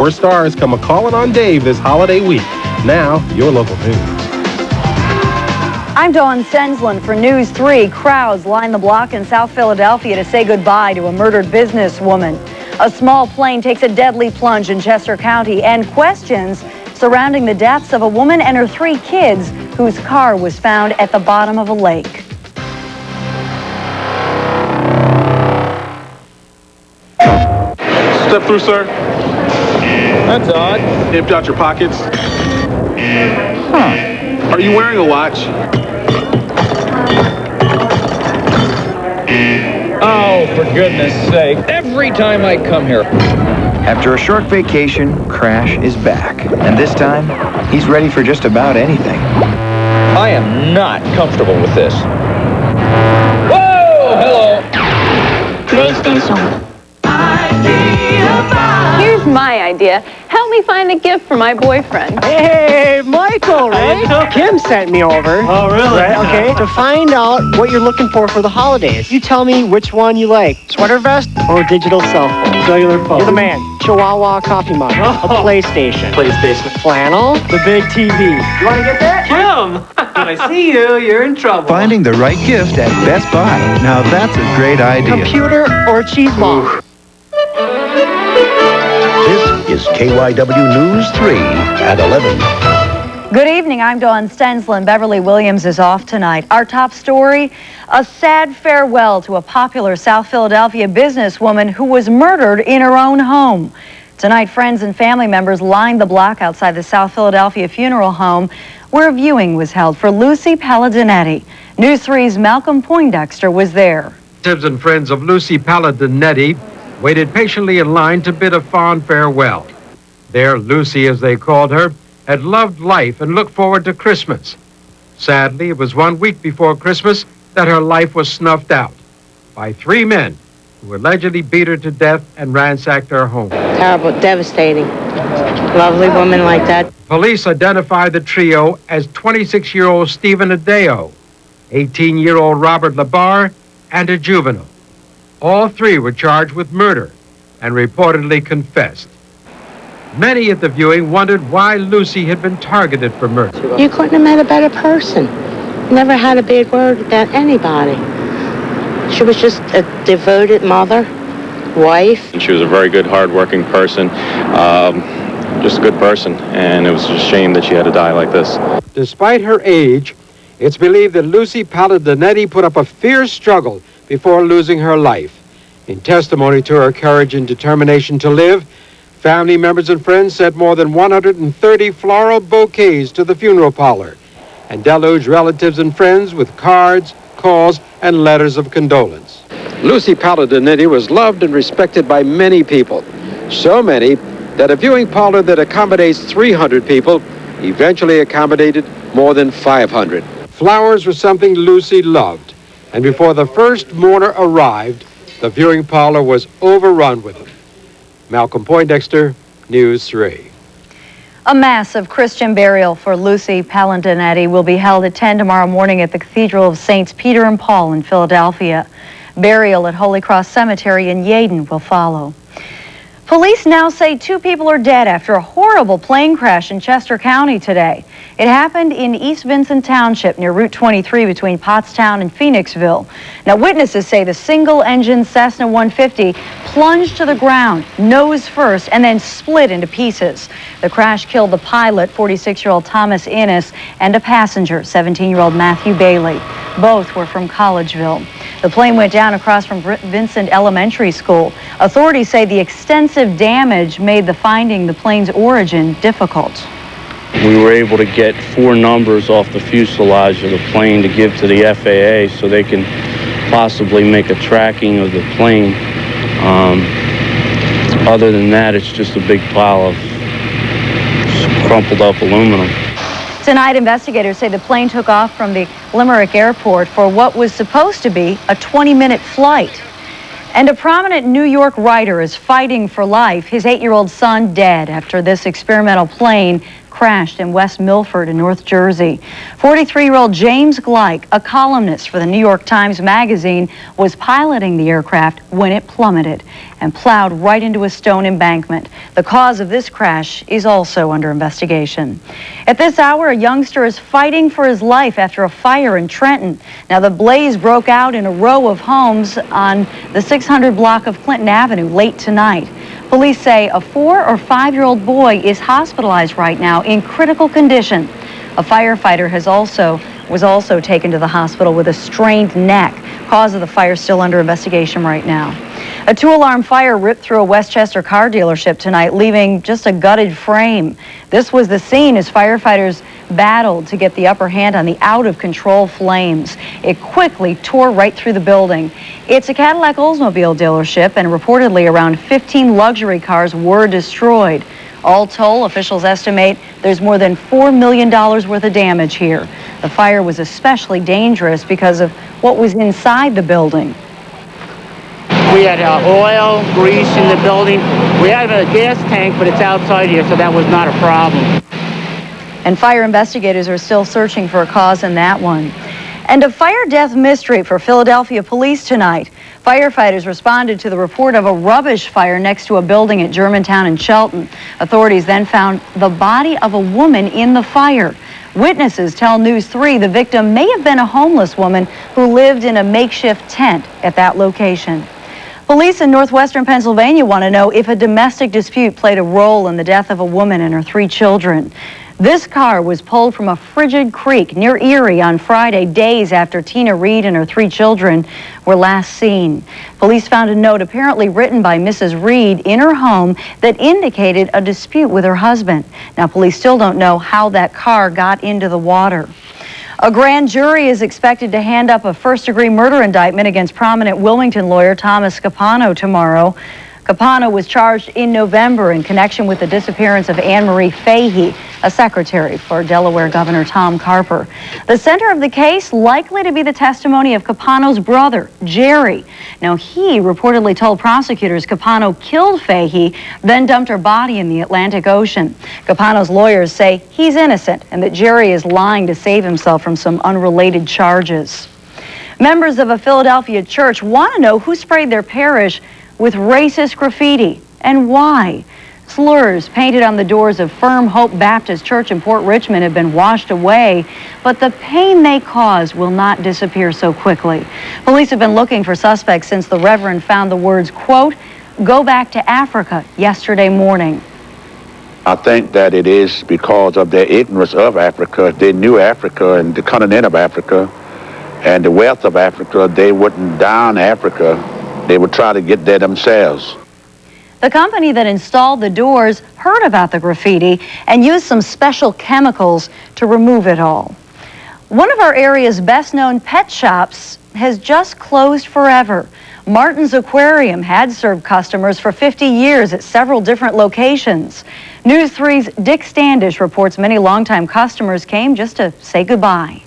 Four stars come a-calling on Dave this holiday week. Now, your local news. I'm Dawn Sensland for News 3. Crowds line the block in South Philadelphia to say goodbye to a murdered businesswoman. A small plane takes a deadly plunge in Chester County, and questions surrounding the deaths of a woman and her 3 kids whose car was found at the bottom of a lake. Step through, sir. That's odd. Empty out your pockets. Are you wearing a watch? Oh, for goodness sake. Every time I come here. After a short vacation, Crash is back. And this time, he's ready for just about anything. I am not comfortable with this. Whoa! Hello! PlayStation. Here's my idea. Help me find a gift for my boyfriend. Hey, Michael, right? Kim sent me over. Oh, really? Right, okay, to find out what you're looking for the holidays. You tell me which one you like. Sweater vest or digital cell phone? Cellular phone. You're the man. Chihuahua coffee mug. A PlayStation. PlayStation. Flannel. The big TV. You want to get that? Kim! When I see you, you're in trouble. Finding the right gift at Best Buy. Now that's a great idea. Computer or cheese ball? This is KYW News 3 at 11. Good evening, I'm Dawn Stensland. Beverly Williams is off tonight. Our top story, a sad farewell to a popular South Philadelphia businesswoman who was murdered in her own home. Tonight, friends and family members lined the block outside the South Philadelphia funeral home where a viewing was held for Lucy Palladinieri. News 3's Malcolm Poindexter was there. Relatives and friends of Lucy Palladinieri waited patiently in line to bid a fond farewell. There, Lucy, as they called her, had loved life and looked forward to Christmas. Sadly, it was 1 week before Christmas that her life was snuffed out by 3 men who allegedly beat her to death and ransacked her home. Terrible, devastating. Lovely woman like that. Police identified the trio as 26-year-old Stephen Adeo, 18-year-old Robert Labar, and a juvenile. All 3 were charged with murder and reportedly confessed. Many at the viewing wondered why Lucy had been targeted for murder. You couldn't have met a better person. Never had a bad word about anybody. She was just a devoted mother, wife. She was a very good, hard-working person, just a good person, and it was a shame that she had to die like this. Despite her age, it's believed that Lucy Palladinieri put up a fierce struggle before losing her life. In testimony to her courage and determination to live, family members and friends sent more than 130 floral bouquets to the funeral parlor and deluged relatives and friends with cards, calls, and letters of condolence. Lucy Palladinieri was loved and respected by many people, so many that a viewing parlor that accommodates 300 people eventually accommodated more than 500. Flowers were something Lucy loved, and before the first mourner arrived, the viewing parlor was overrun with them. Malcolm Poindexter, News 3. A massive Christian burial for Lucy Palladinieri will be held at 10 tomorrow morning at the Cathedral of Saints Peter and Paul in Philadelphia. Burial at Holy Cross Cemetery in Yeadon will follow. Police now say 2 people are dead after a horrible plane crash in Chester County today. It happened in East Vincent Township near Route 23 between Pottstown and Phoenixville. Now, witnesses say the single-engine Cessna 150 plunged to the ground, nose first, and then split into pieces. The crash killed the pilot, 46-year-old Thomas Innes, and a passenger, 17-year-old Matthew Bailey. Both were from Collegeville. The plane went down across from Vincent Elementary School. Authorities say the extensive damage made finding the plane's origin difficult. We were able to get 4 numbers off the fuselage of the plane to give to the FAA so they can possibly make a tracking of the plane. Other than that, it's just a big pile of crumpled up aluminum. Tonight, investigators say the plane took off from the Limerick airport for what was supposed to be a 20-minute flight. And a prominent New York writer is fighting for life. His 8-year-old son dead after this experimental plane crashed crashed in West Milford in North Jersey. 43-year-old James Gleick, a columnist for the New York Times Magazine, was piloting the aircraft when it plummeted and plowed right into a stone embankment. The cause of this crash is also under investigation. At this hour, a youngster is fighting for his life after a fire in Trenton. Now, the blaze broke out in a row of homes on the 600 block of Clinton Avenue late tonight. Police say a 4 or 5-year-old boy is hospitalized right now in critical condition. A firefighter was also taken to the hospital with a strained neck. Cause of the fire still under investigation right now. A 2-alarm fire ripped through a Westchester car dealership tonight, leaving just a gutted frame. This was the scene as firefighters battled to get the upper hand on the out-of-control flames. It quickly tore right through the building. It's a Cadillac Oldsmobile dealership, and reportedly around 15 luxury cars were destroyed. All told, officials estimate there's more than $4 million worth of damage here. The fire was especially dangerous because of what was inside the building. We had oil, grease in the building. We have a gas tank, but it's outside here, so that was not a problem. And fire investigators are still searching for a cause in that one. And a fire death mystery for Philadelphia police tonight. Firefighters responded to the report of a rubbish fire next to a building at Germantown and Shelton. Authorities then found the body of a woman in the fire. Witnesses tell News 3 the victim may have been a homeless woman who lived in a makeshift tent at that location. Police in northwestern Pennsylvania want to know if a domestic dispute played a role in the death of a woman and her 3 children. This car was pulled from a frigid creek near Erie on Friday, days after Tina Reed and her 3 children were last seen. Police found a note apparently written by Mrs. Reed in her home that indicated a dispute with her husband. Now, police still don't know how that car got into the water. A grand jury is expected to hand up a first-degree murder indictment against prominent Wilmington lawyer Thomas Capano tomorrow. Capano was charged in November in connection with the disappearance of Anne Marie Fahey, a secretary for Delaware Governor Tom Carper. The center of the case likely to be the testimony of Capano's brother, Jerry. Now, he reportedly told prosecutors Capano killed Fahey, then dumped her body in the Atlantic Ocean. Capano's lawyers say he's innocent and that Jerry is lying to save himself from some unrelated charges. Members of a Philadelphia church want to know who sprayed their parish with racist graffiti and why. Slurs painted on the doors of Firm Hope Baptist Church in Port Richmond have been washed away, but the pain they cause will not disappear so quickly. Police have been looking for suspects since the Reverend found the words, quote, "Go back to Africa," yesterday morning. I think that it is because of their ignorance of Africa. If they knew Africa and the continent of Africa and the wealth of Africa, they wouldn't down Africa. They would try to get there themselves. The company that installed the doors heard about the graffiti and used some special chemicals to remove it all. One of our area's best-known pet shops has just closed forever. Martin's Aquarium had served customers for 50 years at several different locations. News 3's Dick Standish reports many longtime customers came just to say goodbye.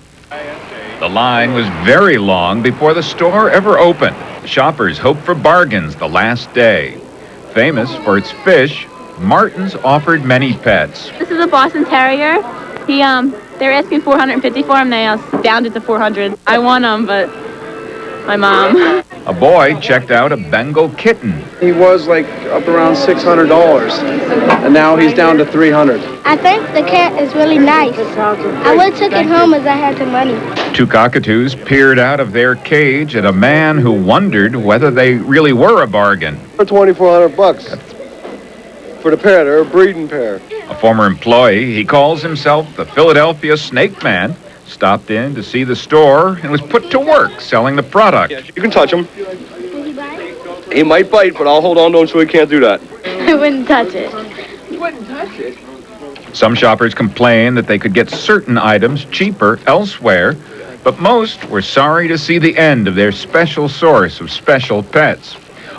The line was very long before the store ever opened. Shoppers hoped for bargains the last day. Famous for its fish, Martin's offered many pets. This is a Boston Terrier. They're asking $450 for him. They downed it to $400. I want him, but my mom. A boy checked out a Bengal kitten. He was like up around $600, and now he's down to $300. I think the cat is really nice. I would have took it home as I had the money. 2 cockatoos peered out of their cage at a man who wondered whether they really were a bargain. For $2,400 for the pair. They're a breeding pair. A former employee, he calls himself the Philadelphia Snake Man, stopped in to see the store and was put to work selling the product. You can touch him. He might bite, but I'll hold on to him so he can't do that. I wouldn't touch it. You wouldn't touch it? Some shoppers complained that they could get certain items cheaper elsewhere, but most were sorry to see the end of their special source of special pets.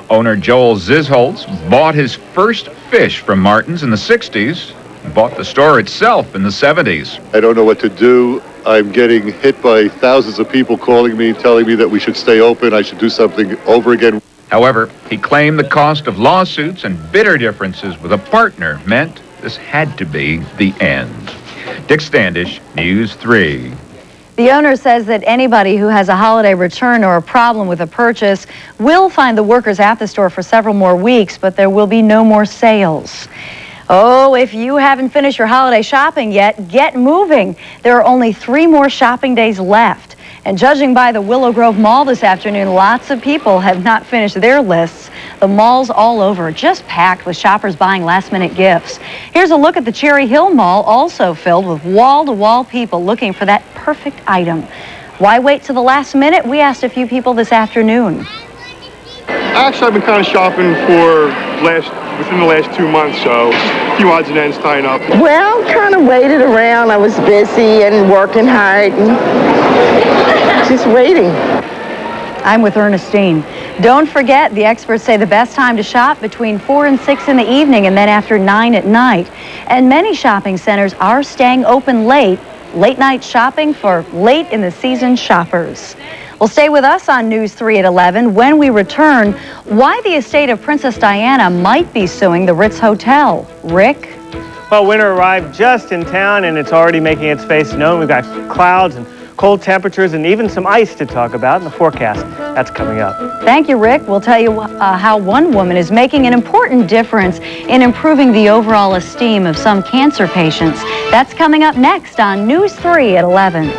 Owner Joel Zisholtz bought his first fish from Martin's in the 60s and bought the store itself in the 70s. I don't know what to do. I'm getting hit by thousands of people calling me, telling me that we should stay open, I should do something over again. However, he claimed the cost of lawsuits and bitter differences with a partner meant this had to be the end. Dick Standish, News 3. The owner says that anybody who has a holiday return or a problem with a purchase will find the workers at the store for several more weeks, but there will be no more sales. Oh, if you haven't finished your holiday shopping yet, get moving. There are only 3 more shopping days left. And judging by the Willow Grove Mall this afternoon, lots of people have not finished their lists. The mall's all over, just packed with shoppers buying last-minute gifts. Here's a look at the Cherry Hill Mall, also filled with wall-to-wall people looking for that perfect item. Why wait till the last minute? We asked a few people this afternoon. Actually, I've been kind of shopping within the last 2 months, so a few odds and ends tying up. Well, kind of waited around. I was busy and working hard and just waiting. I'm with Ernestine. Don't forget, the experts say the best time to shop between 4 and 6 in the evening and then after 9 at night. And many shopping centers are staying open late. Late night shopping for late in the season shoppers. Well, stay with us on News 3 at 11. When we return, why the estate of Princess Diana might be suing the Ritz Hotel. Rick? Well, winter arrived just in town and it's already making its face known. We've got clouds and cold temperatures and even some ice to talk about in the forecast. That's coming up. Thank you, Rick. We'll tell you how one woman is making an important difference in improving the overall esteem of some cancer patients. That's coming up next on News 3 at 11.